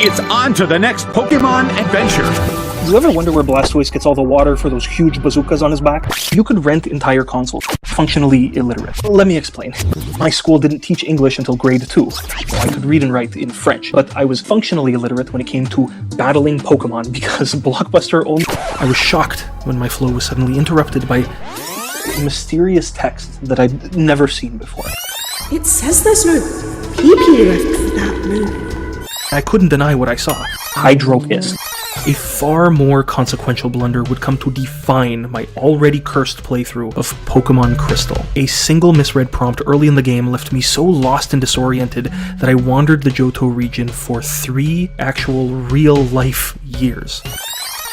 It's on to the next Pokemon adventure. Do you ever wonder where Blastoise gets all the water for those huge bazookas on his back? You could rent entire consoles. Functionally illiterate. Let me explain. My school didn't teach English until grade 2. I could read and write in French, but I was functionally illiterate when it came to battling Pokemon because Blockbuster only... I was shocked when my flow was suddenly interrupted by mysterious text that I'd never seen before. It says there's no PP left for that move. I couldn't deny what I saw. Hydro Piss. A far more consequential blunder would come to define my already cursed playthrough of Pokémon Crystal. A single misread prompt early in the game left me so lost and disoriented that I wandered the Johto region for 3 actual real-life years.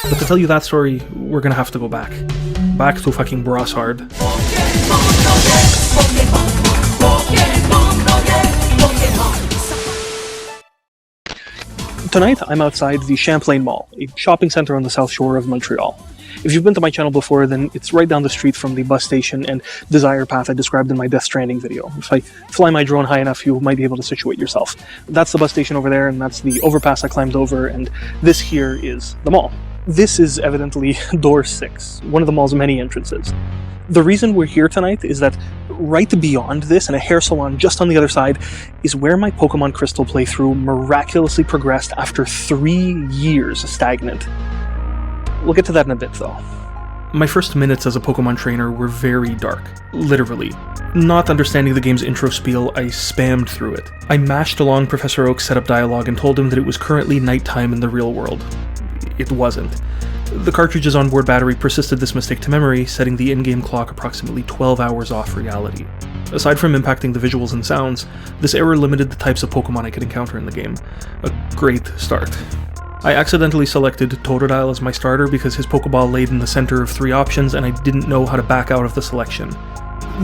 But to tell you that story, we're gonna have to go back. Back to fucking Brassard. Tonight, I'm outside the Champlain Mall, a shopping center on the south shore of Montreal. If you've been to my channel before, then it's right down the street from the bus station and Desire Path I described in my Death Stranding video. If I fly my drone high enough, you might be able to situate yourself. That's the bus station over there, and that's the overpass I climbed over, and this here is the mall. This is evidently door 6, one of the mall's many entrances. The reason we're here tonight is that right beyond this, in a hair salon just on the other side, is where my Pokemon Crystal playthrough miraculously progressed after 3 years stagnant. We'll get to that in a bit, though. My first minutes as a Pokemon trainer were very dark, literally. Not understanding the game's intro spiel, I spammed through it. I mashed along Professor Oak's setup dialogue and told him that it was currently nighttime in the real world. It wasn't. The cartridge's onboard battery persisted this mistake to memory, setting the in-game clock approximately 12 hours off reality. Aside from impacting the visuals and sounds, this error limited the types of Pokemon I could encounter in the game. A great start. I accidentally selected Totodile as my starter because his Pokeball laid in the center of 3 options and I didn't know how to back out of the selection.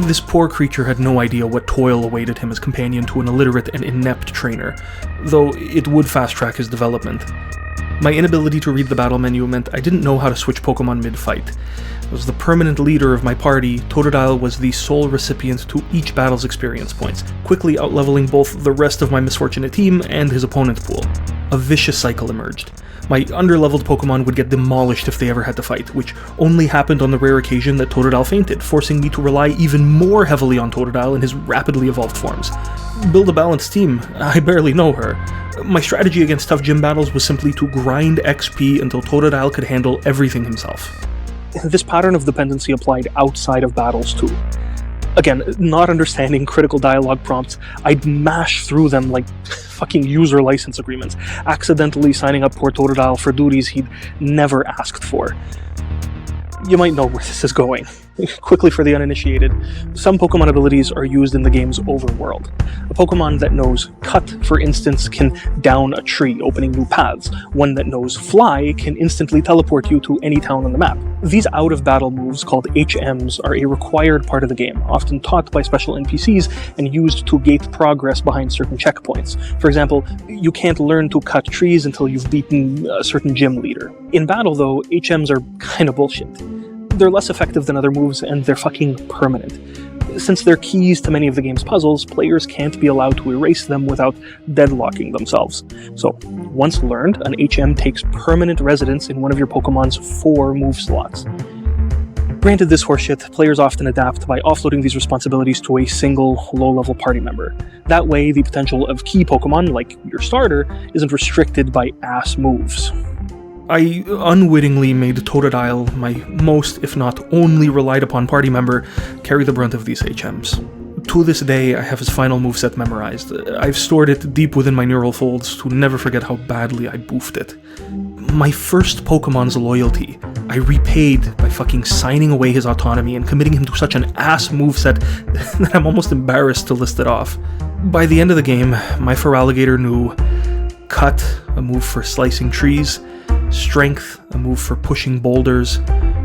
This poor creature had no idea what toil awaited him as companion to an illiterate and inept trainer, though it would fast-track his development. My inability to read the battle menu meant I didn't know how to switch Pokemon mid-fight. As the permanent leader of my party, Totodile was the sole recipient to each battle's experience points, quickly outleveling both the rest of my misfortunate team and his opponent pool. A vicious cycle emerged. My underleveled Pokemon would get demolished if they ever had to fight, which only happened on the rare occasion that Totodile fainted, forcing me to rely even more heavily on Totodile in his rapidly evolved forms. Build a balanced team, I barely know her. My strategy against tough gym battles was simply to grind XP until Totodile could handle everything himself. This pattern of dependency applied outside of battles too. Again, not understanding critical dialogue prompts, I'd mash through them like fucking user license agreements, accidentally signing up poor Totodile for duties he'd never asked for. You might know where this is going. Quickly for the uninitiated, some Pokemon abilities are used in the game's overworld. A Pokemon that knows Cut, for instance, can down a tree, opening new paths. One that knows Fly can instantly teleport you to any town on the map. These out-of-battle moves, called HMs, are a required part of the game, often taught by special NPCs and used to gate progress behind certain checkpoints. For example, you can't learn to cut trees until you've beaten a certain gym leader. In battle, though, HMs are kinda bullshit. They're less effective than other moves, and they're fucking permanent. Since they're keys to many of the game's puzzles, players can't be allowed to erase them without deadlocking themselves. So, once learned, an HM takes permanent residence in one of your Pokemon's 4 move slots. Granted this horseshit, players often adapt by offloading these responsibilities to a single, low-level party member. That way, the potential of key Pokemon, like your starter, isn't restricted by ass moves. I unwittingly made Totodile my most, if not only relied upon party member, carry the brunt of these HMs. To this day, I have his final moveset memorized. I've stored it deep within my neural folds to never forget how badly I boofed it. My first Pokemon's loyalty, I repaid by fucking signing away his autonomy and committing him to such an ass moveset that I'm almost embarrassed to list it off. By the end of the game, my Feraligatr knew Cut, a move for slicing trees, Strength, a move for pushing boulders,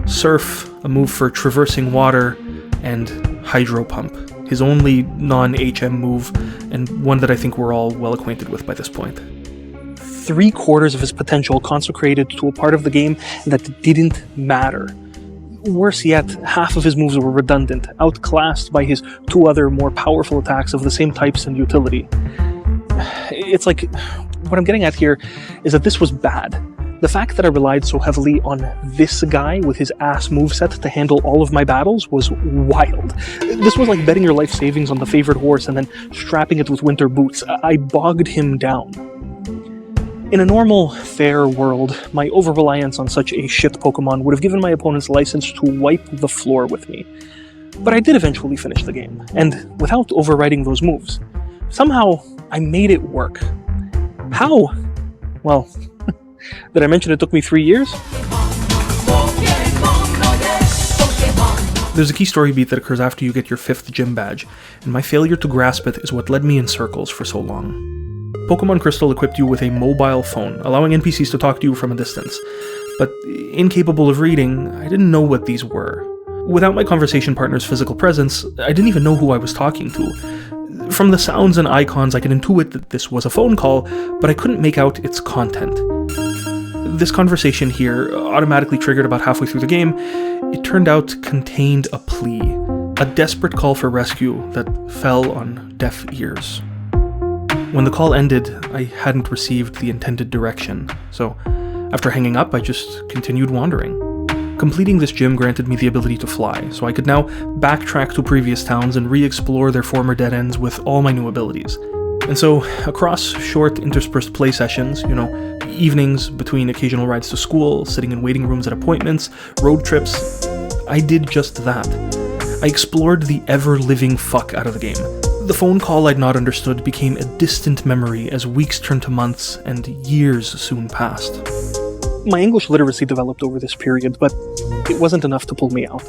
Surf, a move for traversing water, and Hydro Pump, his only non-HM move, and one that I think we're all well acquainted with by this point. 3/4 of his potential consecrated to a part of the game that didn't matter. Worse yet, half of his moves were redundant, outclassed by his 2 other more powerful attacks of the same types and utility. It's like What I'm getting at here is that this was bad. The fact that I relied so heavily on this guy with his ass moveset to handle all of my battles was wild. This was like betting your life savings on the favorite horse and then strapping it with winter boots. I bogged him down. In a normal, fair world, my over-reliance on such a shit Pokemon would have given my opponents license to wipe the floor with me. But I did eventually finish the game, and without overriding those moves. Somehow, I made it work. How? Well, did I mention it took me 3 years? There's a key story beat that occurs after you get your 5th gym badge, and my failure to grasp it is what led me in circles for so long. Pokémon Crystal equipped you with a mobile phone, allowing NPCs to talk to you from a distance, but incapable of reading, I didn't know what these were. Without my conversation partner's physical presence, I didn't even know who I was talking to. From the sounds and icons, I could intuit that this was a phone call, but I couldn't make out its content. This conversation here, automatically triggered about halfway through the game, it turned out contained a plea, a desperate call for rescue that fell on deaf ears. When the call ended, I hadn't received the intended direction, so after hanging up, I just continued wandering. Completing this gym granted me the ability to fly, so I could now backtrack to previous towns and re-explore their former dead ends with all my new abilities. And so, across short interspersed play sessions, evenings between occasional rides to school, sitting in waiting rooms at appointments, road trips, I did just that. I explored the ever-living fuck out of the game. The phone call I'd not understood became a distant memory as weeks turned to months and years soon passed. My English literacy developed over this period, but it wasn't enough to pull me out.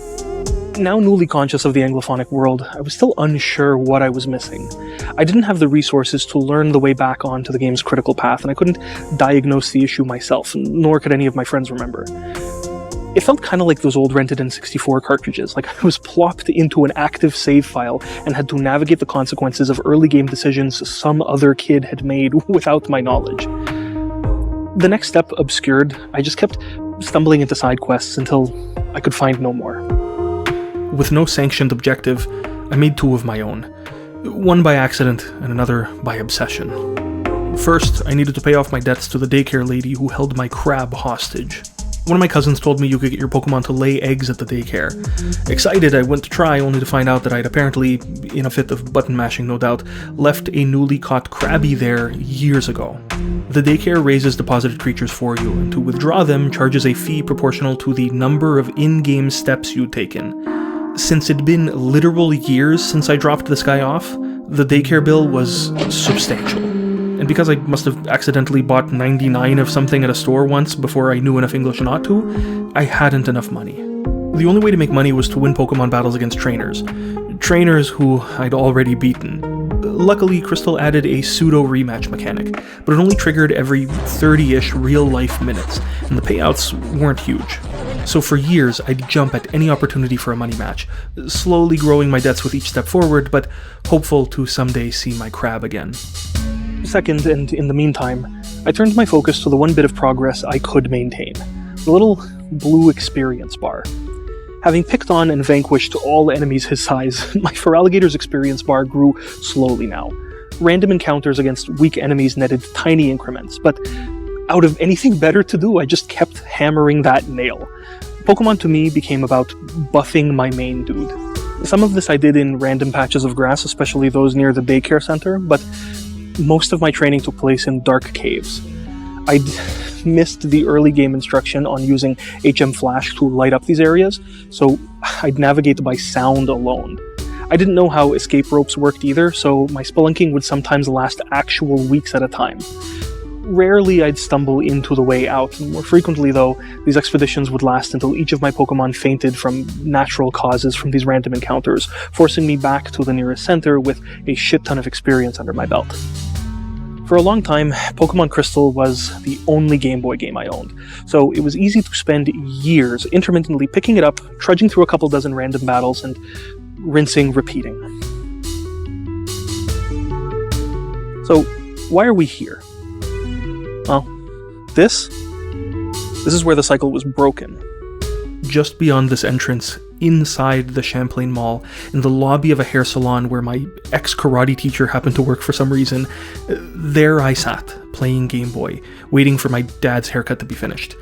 Now newly conscious of the Anglophonic world, I was still unsure what I was missing. I didn't have the resources to learn the way back onto the game's critical path, and I couldn't diagnose the issue myself, nor could any of my friends remember. It felt kind of like those old rented N64 cartridges, like I was plopped into an active save file and had to navigate the consequences of early game decisions some other kid had made without my knowledge. The next step obscured, I just kept stumbling into side quests until I could find no more. With no sanctioned objective, I made 2 of my own. One by accident and another by obsession. First, I needed to pay off my debts to the daycare lady who held my crab hostage. One of my cousins told me you could get your Pokemon to lay eggs at the daycare. Excited, I went to try, only to find out that I'd apparently, in a fit of button mashing no doubt, left a newly caught Krabby there years ago. The daycare raises deposited creatures for you, and to withdraw them charges a fee proportional to the number of in-game steps you'd taken. Since it'd been literal years since I dropped this guy off, the daycare bill was substantial. And because I must have accidentally bought 99 of something at a store once before I knew enough English not to, I hadn't enough money. The only way to make money was to win Pokemon battles against trainers. Trainers who I'd already beaten. Luckily, Crystal added a pseudo-rematch mechanic, but it only triggered every 30-ish real-life minutes, and the payouts weren't huge. So for years, I'd jump at any opportunity for a money match, slowly growing my debts with each step forward, but hopeful to someday see my crab again. Second, and in the meantime, I turned my focus to the one bit of progress I could maintain, the little blue experience bar. Having picked on and vanquished all enemies his size, my Feraligator's experience bar grew slowly now. Random encounters against weak enemies netted tiny increments, but out of anything better to do, I just kept hammering that nail. Pokemon to me became about buffing my main dude. Some of this I did in random patches of grass, especially those near the daycare center, but most of my training took place in dark caves. I'd missed the early game instruction on using HM Flash to light up these areas, so I'd navigate by sound alone. I didn't know how escape ropes worked either, so my spelunking would sometimes last actual weeks at a time. Rarely I'd stumble into the way out, and more frequently though, these expeditions would last until each of my Pokemon fainted from natural causes from these random encounters, forcing me back to the nearest center with a shit ton of experience under my belt. For a long time, Pokémon Crystal was the only Game Boy game I owned, so it was easy to spend years intermittently picking it up, trudging through a couple dozen random battles, and rinsing, repeating. So, why are we here? Well, this is where the cycle was broken. Just beyond this entrance, inside the Champlain Mall, in the lobby of a hair salon where my ex-karate teacher happened to work for some reason, there I sat, playing Game Boy, waiting for my dad's haircut to be finished.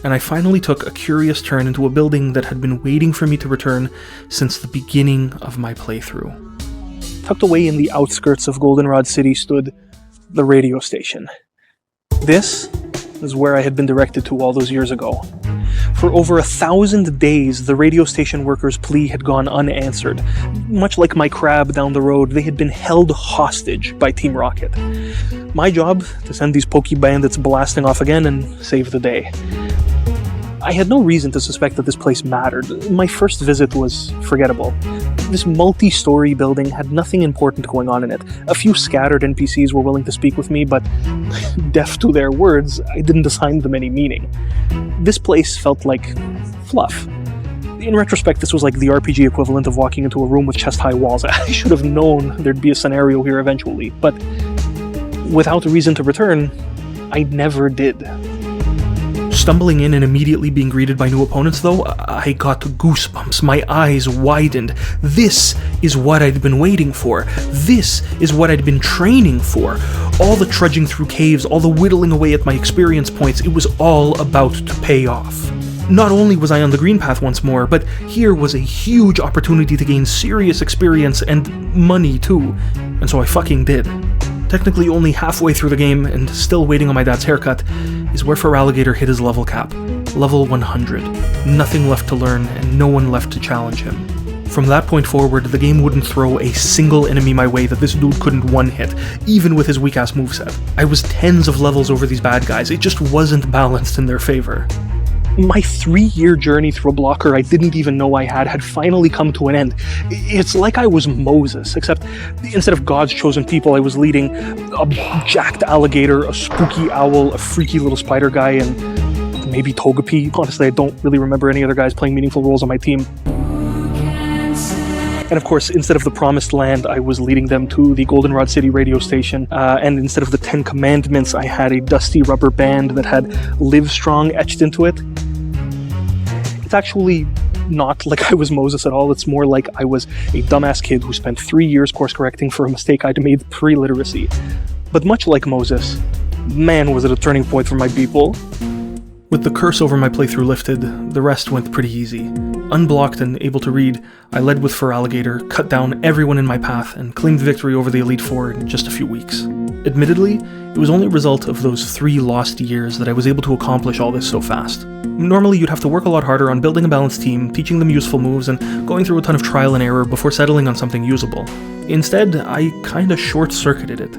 And I finally took a curious turn into a building that had been waiting for me to return since the beginning of my playthrough. Tucked away in the outskirts of Goldenrod City stood the radio station. This is where I had been directed to all those years ago. For over 1,000 days, the radio station workers' plea had gone unanswered. Much like my crab down the road, they had been held hostage by Team Rocket. My job, to send these Poke Bandits blasting off again and save the day. I had no reason to suspect that this place mattered. My first visit was forgettable. This multi-story building had nothing important going on in it. A few scattered NPCs were willing to speak with me, but deaf to their words, I didn't assign them any meaning. This place felt like fluff. In retrospect, this was like the RPG equivalent of walking into a room with chest-high walls. I should have known there'd be a scenario here eventually, but without a reason to return, I never did. Stumbling in and immediately being greeted by new opponents, though, I got goosebumps. My eyes widened. This is what I'd been waiting for. This is what I'd been training for. All the trudging through caves, all the whittling away at my experience points, it was all about to pay off. Not only was I on the green path once more, but here was a huge opportunity to gain serious experience and money too. And so I fucking did. Technically only halfway through the game, and still waiting on my dad's haircut, is where Feraligatr hit his level cap. Level 100. Nothing left to learn, and no one left to challenge him. From that point forward, the game wouldn't throw a single enemy my way that this dude couldn't one-hit, even with his weak-ass moveset. I was tens of levels over these bad guys, it just wasn't balanced in their favor. My 3-year journey through a blocker I didn't even know I had finally come to an end. It's like I was Moses, except instead of God's chosen people, I was leading a jacked alligator, a spooky owl, a freaky little spider guy, and maybe Togepi. Honestly, I don't really remember any other guys playing meaningful roles on my team. And of course, instead of the Promised Land, I was leading them to the Goldenrod City radio station. And instead of the 10 Commandments, I had a dusty rubber band that had Live Strong etched into it. It's actually not like I was Moses at all. It's more like I was a dumbass kid who spent 3 years course correcting for a mistake I'd made pre-literacy. But much like Moses, man was it a turning point for my people. With the curse over my playthrough lifted, the rest went pretty easy. Unblocked and able to read, I led with Feraligatr, cut down everyone in my path, and claimed victory over the Elite Four in just a few weeks. Admittedly, it was only a result of those 3 lost years that I was able to accomplish all this so fast. Normally, you'd have to work a lot harder on building a balanced team, teaching them useful moves, and going through a ton of trial and error before settling on something usable. Instead, I kinda short-circuited it.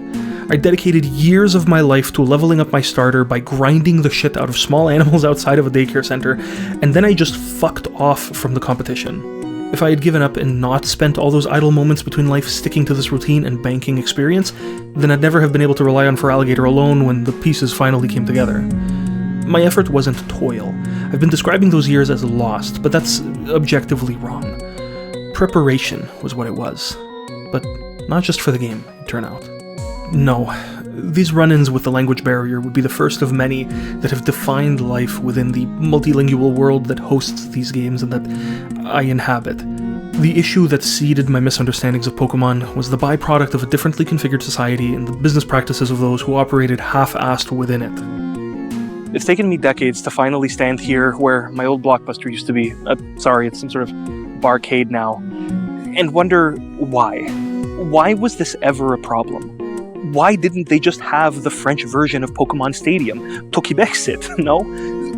I dedicated years of my life to leveling up my starter by grinding the shit out of small animals outside of a daycare center, and then I just fucked off from the competition. If I had given up and not spent all those idle moments between life sticking to this routine and banking experience, then I'd never have been able to rely on Feraligatr alone when the pieces finally came together. My effort wasn't toil. I've been describing those years as lost, but that's objectively wrong. Preparation was what it was. But not just for the game, it turned out. No, these run-ins with the language barrier would be the first of many that have defined life within the multilingual world that hosts these games and that I inhabit. The issue that seeded my misunderstandings of Pokemon was the byproduct of a differently configured society and the business practices of those who operated half-assed within it. It's taken me decades to finally stand here where my old Blockbuster used to be. Sorry, it's some sort of barcade now. And wonder why. Why was this ever a problem? Why didn't they just have the French version of Pokemon Stadium? Tokibexit, no?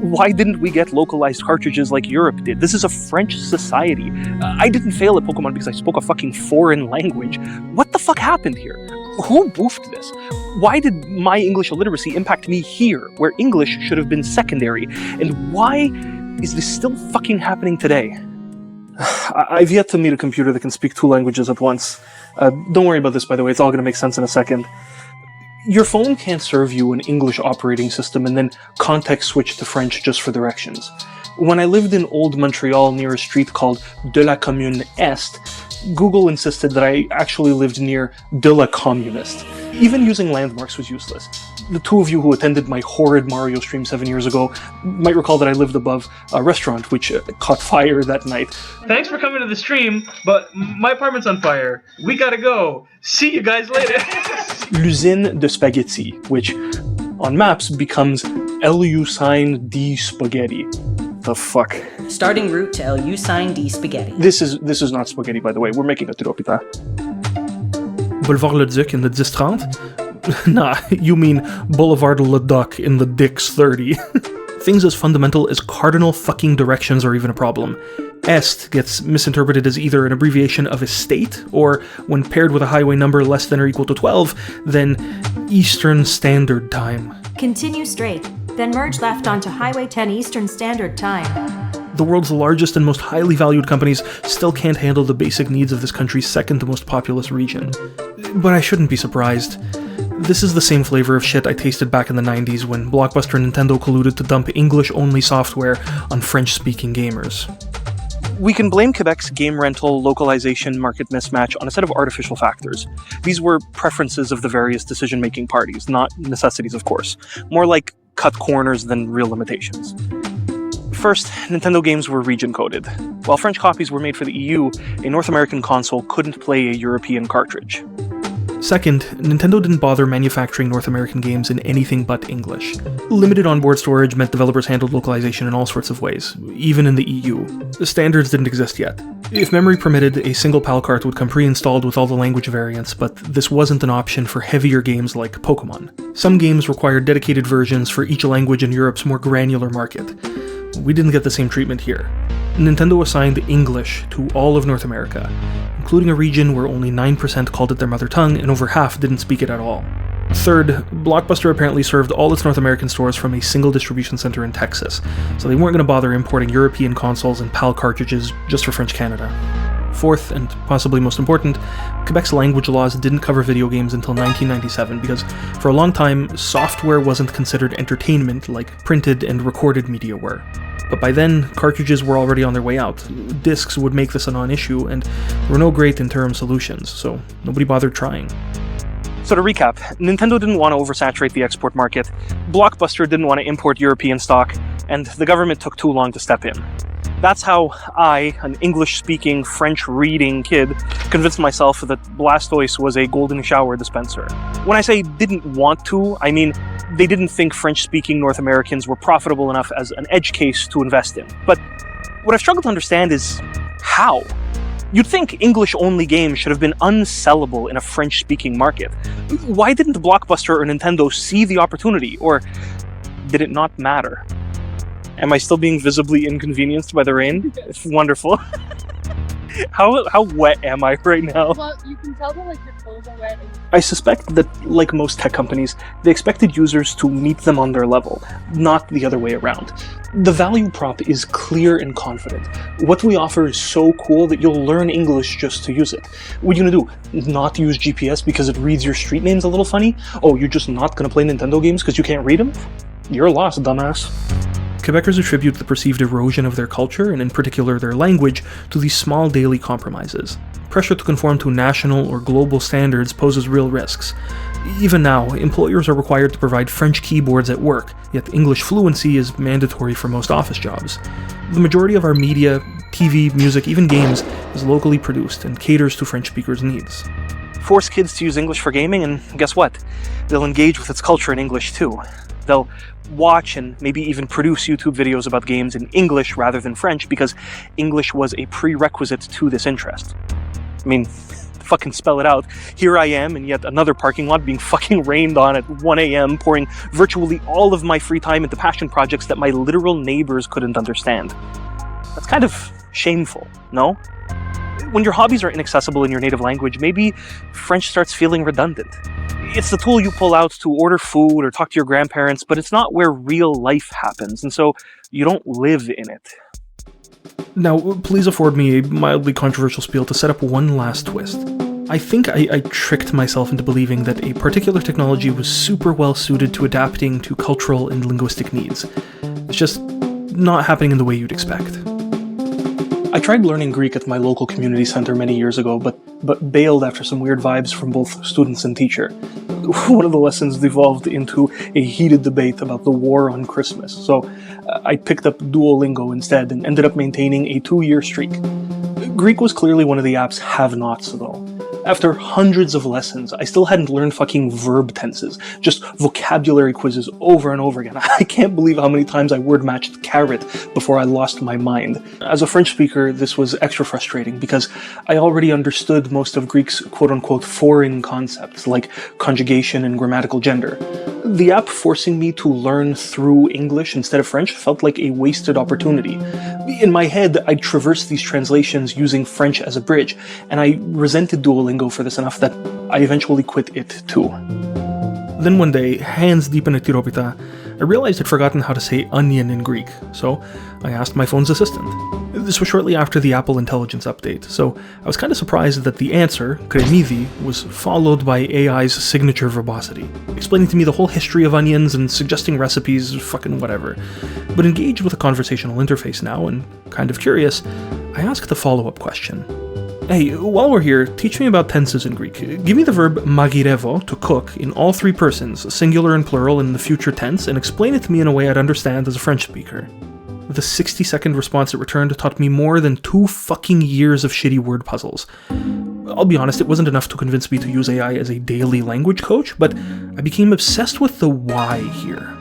Why didn't we get localized cartridges like Europe did? This is a French society. I didn't fail at Pokemon because I spoke a fucking foreign language. What the fuck happened here? Who boofed this? Why did my English illiteracy impact me here, where English should have been secondary? And why is this still fucking happening today? I've yet to meet a computer that can speak 2 languages at once. Don't worry about this, by the way, it's all going to make sense in a second. Your phone can't serve you an English operating system and then context switch to French just for directions. When I lived in Old Montreal near a street called De la Commune Est, Google insisted that I actually lived near De la Communist. Even using landmarks was useless. The two of you who attended my horrid Mario stream 7 years ago might recall that I lived above a restaurant which caught fire that night. Thanks for coming to the stream, but my apartment's on fire. We gotta go. See you guys later. L'usine de spaghetti, which on maps becomes Eleusin di Spaghetti. The fuck? Starting route to Eleusin di Spaghetti. This is not spaghetti, by the way. We're making a tiropita. Boulevard Le Duc in the 1030? Nah, you mean Boulevard Le Duc in the Dix 30. Things as fundamental as cardinal fucking directions are even a problem. Est gets misinterpreted as either an abbreviation of estate, or, when paired with a highway number less than or equal to 12, then Eastern Standard Time. Continue straight, then merge left onto Highway 10 Eastern Standard Time. The world's largest and most highly valued companies still can't handle the basic needs of this country's second most populous region. But I shouldn't be surprised. This is the same flavor of shit I tasted back in the 90s when Blockbuster and Nintendo colluded to dump English-only software on French-speaking gamers. We can blame Quebec's game rental localization market mismatch on a set of artificial factors. These were preferences of the various decision-making parties, not necessities, of course. More like cut corners than real limitations. First, Nintendo games were region-coded. While French copies were made for the EU, a North American console couldn't play a European cartridge. Second, Nintendo didn't bother manufacturing North American games in anything but English. Limited onboard storage meant developers handled localization in all sorts of ways, even in the EU. The standards didn't exist yet. If memory permitted, a single PAL cart would come pre-installed with all the language variants, but this wasn't an option for heavier games like Pokémon. Some games required dedicated versions for each language in Europe's more granular market. We didn't get the same treatment here. Nintendo assigned English to all of North America, including a region where only 9% called it their mother tongue and over half didn't speak it at all. Third, Blockbuster apparently served all its North American stores from a single distribution center in Texas, so they weren't going to bother importing European consoles and PAL cartridges just for French Canada. Fourth, and possibly most important, Quebec's language laws didn't cover video games until 1997 because, for a long time, software wasn't considered entertainment like printed and recorded media were. But by then, cartridges were already on their way out. Discs would make this a non-issue, and there were no great interim solutions, so nobody bothered trying. So to recap, Nintendo didn't want to oversaturate the export market, Blockbuster didn't want to import European stock, and the government took too long to step in. That's how I, an English-speaking, French-reading kid, convinced myself that Blastoise was a golden shower dispenser. When I say didn't want to, I mean they didn't think French-speaking North Americans were profitable enough as an edge case to invest in. But what I've struggled to understand is how? You'd think English-only games should have been unsellable in a French-speaking market. Why didn't Blockbuster or Nintendo see the opportunity, or did it not matter? Am I still being visibly inconvenienced by the rain? It's wonderful. How wet am I right now? Well, you can tell that your clothes are wet. I suspect that, like most tech companies, they expected users to meet them on their level, not the other way around. The value prop is clear and confident. What we offer is so cool that you'll learn English just to use it. What are you gonna do? Not use GPS because it reads your street names a little funny? Oh, you're just not gonna play Nintendo games because you can't read them? You're lost, dumbass. Quebecers attribute the perceived erosion of their culture, and in particular their language, to these small daily compromises. Pressure to conform to national or global standards poses real risks. Even now, employers are required to provide French keyboards at work, yet English fluency is mandatory for most office jobs. The majority of our media, TV, music, even games, is locally produced and caters to French speakers' needs. Force kids to use English for gaming, and guess what? They'll engage with its culture in English too. They'll watch and maybe even produce YouTube videos about games in English rather than French because English was a prerequisite to this interest. I mean, fucking spell it out. Here I am in yet another parking lot being fucking rained on at 1 a.m., pouring virtually all of my free time into passion projects that my literal neighbors couldn't understand. That's kind of shameful, no? When your hobbies are inaccessible in your native language, maybe French starts feeling redundant. It's the tool you pull out to order food or talk to your grandparents, but it's not where real life happens, and so you don't live in it. Now, please afford me a mildly controversial spiel to set up one last twist. I think I tricked myself into believing that a particular technology was super well suited to adapting to cultural and linguistic needs. It's just not happening in the way you'd expect. I tried learning Greek at my local community center many years ago, but bailed after some weird vibes from both students and teacher. one of the lessons devolved into a heated debate about the war on Christmas, so I picked up Duolingo instead and ended up maintaining a 2-year streak. Greek was clearly one of the app's have-nots, though. After hundreds of lessons, I still hadn't learned fucking verb tenses, just vocabulary quizzes over and over again. I can't believe how many times I word-matched carrot before I lost my mind. As a French speaker, this was extra frustrating because I already understood most of Greek's quote-unquote foreign concepts, like conjugation and grammatical gender. The app forcing me to learn through English instead of French felt like a wasted opportunity. In my head, I'd traversed these translations using French as a bridge, and I resented Duolingo for this enough that I eventually quit it too. Then one day, hands deep in a tiropita, I realized I'd forgotten how to say onion in Greek, so I asked my phone's assistant. This was shortly after the Apple Intelligence update, so I was kind of surprised that the answer, kremidi, was followed by AI's signature verbosity, explaining to me the whole history of onions and suggesting recipes, fucking whatever. But engaged with a conversational interface now, and kind of curious, I asked a follow-up question. Hey, while we're here, teach me about tenses in Greek. Give me the verb magirevo, to cook, in all 3 persons, singular and plural in the future tense, and explain it to me in a way I'd understand as a French speaker. The 60-second response it returned taught me more than 2 fucking years of shitty word puzzles. I'll be honest, it wasn't enough to convince me to use AI as a daily language coach, but I became obsessed with the why here.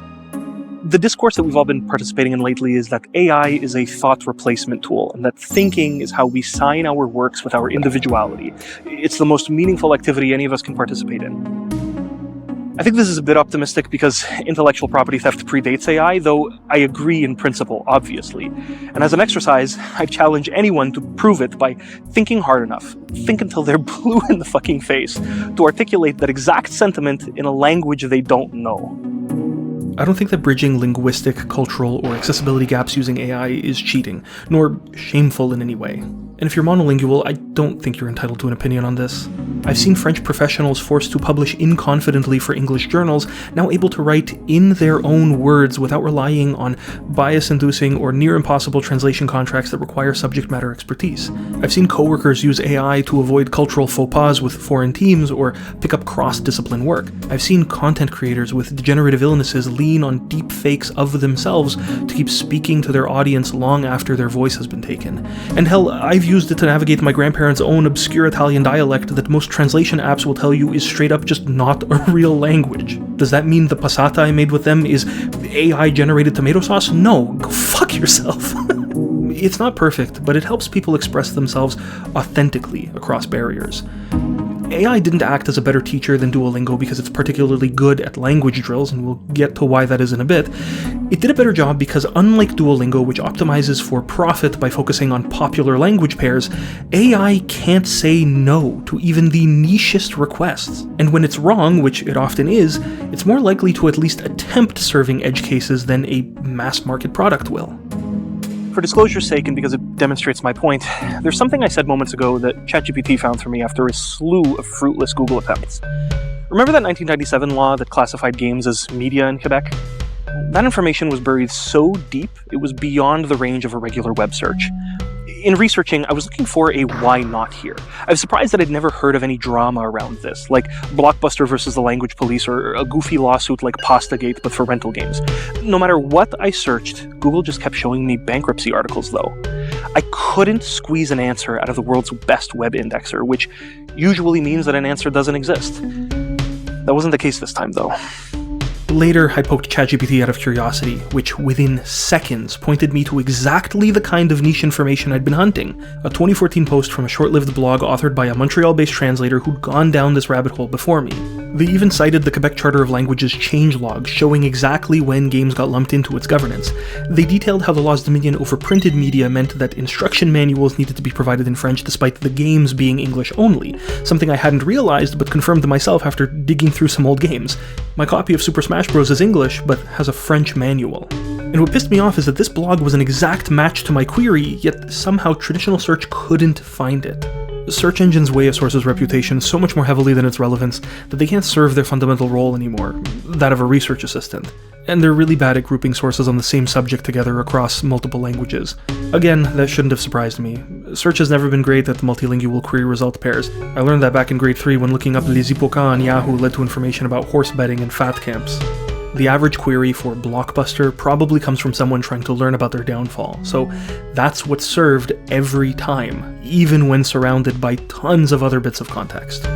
The discourse that we've all been participating in lately is that AI is a thought replacement tool, and that thinking is how we sign our works with our individuality. It's the most meaningful activity any of us can participate in. I think this is a bit optimistic because intellectual property theft predates AI, though I agree in principle, obviously. And as an exercise, I challenge anyone to prove it by thinking hard enough, think until they're blue in the fucking face, to articulate that exact sentiment in a language they don't know. I don't think that bridging linguistic, cultural, or accessibility gaps using AI is cheating, nor shameful in any way. And if you're monolingual, I don't think you're entitled to an opinion on this. I've seen French professionals forced to publish inconfidently for English journals, now able to write in their own words without relying on bias-inducing or near-impossible translation contracts that require subject matter expertise. I've seen coworkers use AI to avoid cultural faux pas with foreign teams or pick up cross-discipline work. I've seen content creators with degenerative illnesses lean on deep fakes of themselves to keep speaking to their audience long after their voice has been taken. And hell, I've used it to navigate my grandparents' own obscure Italian dialect that most translation apps will tell you is straight up just not a real language. Does that mean the passata I made with them is AI-generated tomato sauce? No, go fuck yourself. It's not perfect, but it helps people express themselves authentically across barriers. AI didn't act as a better teacher than Duolingo because it's particularly good at language drills, and we'll get to why that is in a bit. It did a better job because unlike Duolingo, which optimizes for profit by focusing on popular language pairs, AI can't say no to even the nichest requests. And when it's wrong, which it often is, it's more likely to at least attempt serving edge cases than a mass-market product will. For disclosure's sake, and because it demonstrates my point, there's something I said moments ago that ChatGPT found for me after a slew of fruitless Google attempts. Remember that 1997 law that classified games as media in Quebec? That information was buried so deep, it was beyond the range of a regular web search. In researching, I was looking for a why not here. I was surprised that I'd never heard of any drama around this, like Blockbuster versus the language police, or a goofy lawsuit like Pastagate but for rental games. No matter what I searched, Google just kept showing me bankruptcy articles though. I couldn't squeeze an answer out of the world's best web indexer, which usually means that an answer doesn't exist. That wasn't the case this time though. Later, I poked ChatGPT out of curiosity, which within seconds pointed me to exactly the kind of niche information I'd been hunting. A 2014 post from a short-lived blog authored by a Montreal-based translator who'd gone down this rabbit hole before me. They even cited the Quebec Charter of Languages changelog, showing exactly when games got lumped into its governance. They detailed how the law's dominion over printed media meant that instruction manuals needed to be provided in French despite the games being English only, something I hadn't realized but confirmed to myself after digging through some old games. My copy of Super Smash Bros. Is English, but has a French manual. And what pissed me off is that this blog was an exact match to my query, yet somehow traditional search couldn't find it. The search engines weigh a source's reputation so much more heavily than its relevance that they can't serve their fundamental role anymore, that of a research assistant. And they're really bad at grouping sources on the same subject together across multiple languages. Again, that shouldn't have surprised me. Search has never been great at the multilingual query result pairs. I learned that back in grade 3 when looking up Les Hippocamps on Yahoo led to information about horse betting and fat camps. The average query for Blockbuster probably comes from someone trying to learn about their downfall, so that's what's served every time, even when surrounded by tons of other bits of context.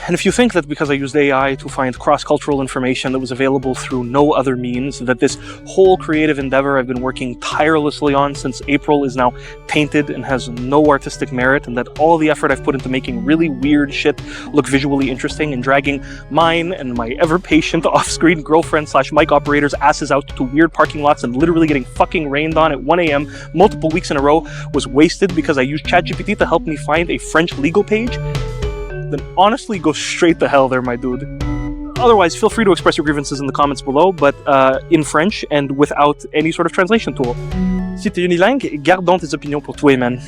And if you think that because I used AI to find cross-cultural information that was available through no other means, that this whole creative endeavor I've been working tirelessly on since April is now tainted and has no artistic merit, and that all the effort I've put into making really weird shit look visually interesting and dragging mine and my ever-patient off-screen girlfriend/mic operator's asses out to weird parking lots and literally getting fucking rained on at 1 a.m. multiple weeks in a row was wasted because I used ChatGPT to help me find a French legal page, then honestly go straight to hell there, my dude. Otherwise, feel free to express your grievances in the comments below, but in French and without any sort of translation tool. Si t'es unilingue, garde donc tes opinions pour toi, man.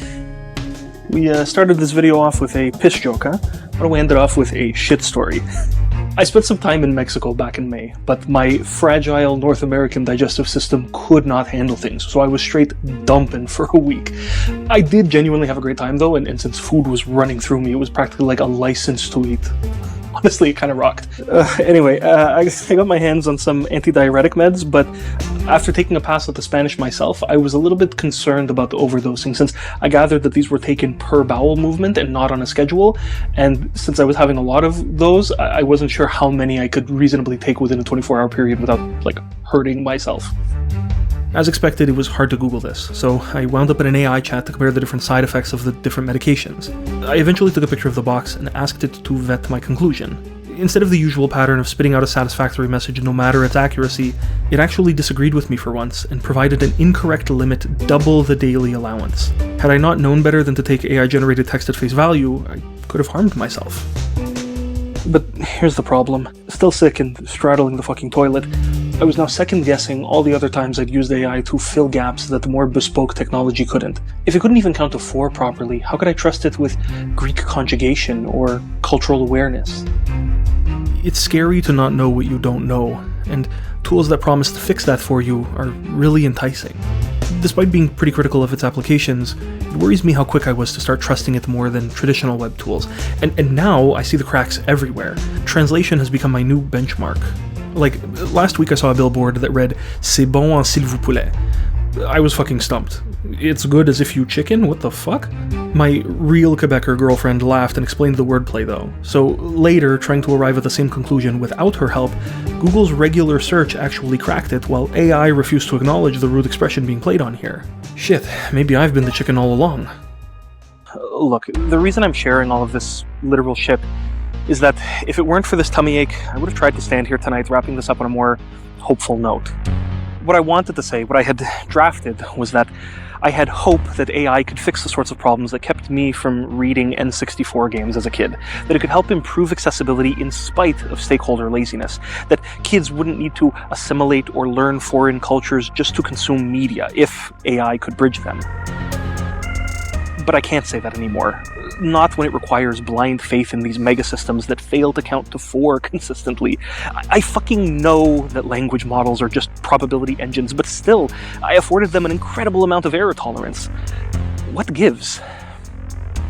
We started this video off with a piss joke, huh? Why don't we end it off with a shit story? I spent some time in Mexico back in May, but my fragile North American digestive system could not handle things, so I was straight dumping for a week. I did genuinely have a great time though, and since food was running through me, it was practically like a license to eat. Honestly, it kind of rocked. Anyway, I got my hands on some antidiuretic meds, but after taking a pass at the Spanish myself, I was a little bit concerned about the overdosing, since I gathered that these were taken per bowel movement and not on a schedule, and since I was having a lot of those, I wasn't sure how many I could reasonably take within a 24-hour period without, like, hurting myself. As expected, it was hard to Google this, so I wound up in an AI chat to compare the different side effects of the different medications. I eventually took a picture of the box and asked it to vet my conclusion. Instead of the usual pattern of spitting out a satisfactory message no matter its accuracy, it actually disagreed with me for once and provided an incorrect limit double the daily allowance. Had I not known better than to take AI-generated text at face value, I could have harmed myself. But here's the problem. Still sick and straddling the fucking toilet, I was now second-guessing all the other times I'd used AI to fill gaps that the more bespoke technology couldn't. If it couldn't even count to 4 properly, how could I trust it with Greek conjugation or cultural awareness? It's scary to not know what you don't know, and tools that promise to fix that for you are really enticing. Despite being pretty critical of its applications, it worries me how quick I was to start trusting it more than traditional web tools. And now I see the cracks everywhere. Translation has become my new benchmark. Like, last week I saw a billboard that read, "C'est bon en s'il vous plaît." I was fucking stumped. It's good as if you chicken? What the fuck? My real Quebecer girlfriend laughed and explained the wordplay though. So later, trying to arrive at the same conclusion without her help, Google's regular search actually cracked it, while AI refused to acknowledge the rude expression being played on here. Shit, maybe I've been the chicken all along. Look, the reason I'm sharing all of this literal shit is that if it weren't for this tummy ache, I would have tried to stand here tonight wrapping this up on a more hopeful note. What I wanted to say, what I had drafted, was that I had hope that AI could fix the sorts of problems that kept me from reading N64 games as a kid, that it could help improve accessibility in spite of stakeholder laziness, that kids wouldn't need to assimilate or learn foreign cultures just to consume media if AI could bridge them. But I can't say that anymore. Not when it requires blind faith in these megasystems that fail to count to 4 consistently. I fucking know that language models are just probability engines, but still, I afforded them an incredible amount of error tolerance. What gives?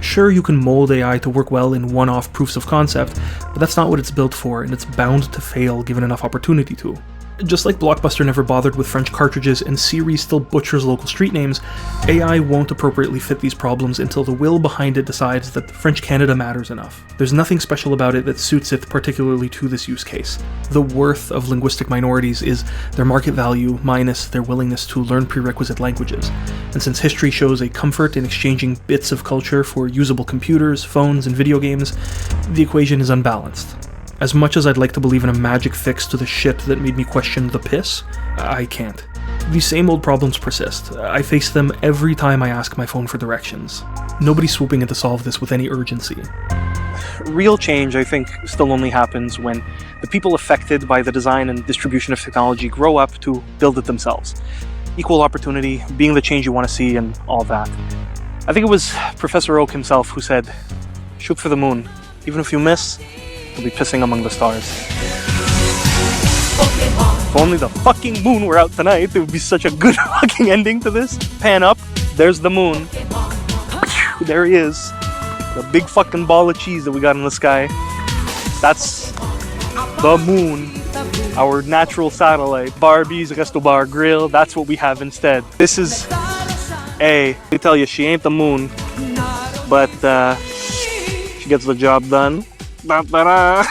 Sure, you can mold AI to work well in one-off proofs of concept, but that's not what it's built for, and it's bound to fail given enough opportunity to. Just like Blockbuster never bothered with French cartridges and Siri still butchers local street names, AI won't appropriately fit these problems until the will behind it decides that French Canada matters enough. There's nothing special about it that suits it particularly to this use case. The worth of linguistic minorities is their market value minus their willingness to learn prerequisite languages. And since history shows a comfort in exchanging bits of culture for usable computers, phones, and video games, the equation is unbalanced. As much as I'd like to believe in a magic fix to the shit that made me question the piss, I can't. These same old problems persist. I face them every time I ask my phone for directions. Nobody's swooping in to solve this with any urgency. Real change, I think, still only happens when the people affected by the design and distribution of technology grow up to build it themselves. Equal opportunity, being the change you want to see, and all that. I think it was Professor Oak himself who said, "Shoot for the moon. Even if you miss, you'll be pissing among the stars." If only the fucking moon were out tonight, it would be such a good fucking ending to this. Pan up, there's the moon. there he is. The big fucking ball of cheese that we got in the sky. That's the moon. Our natural satellite. Barbie's Resto Bar Grill. That's what we have instead. This is... Hey, let me tell you, she ain't the moon. But, she gets the job done. Da-da-da.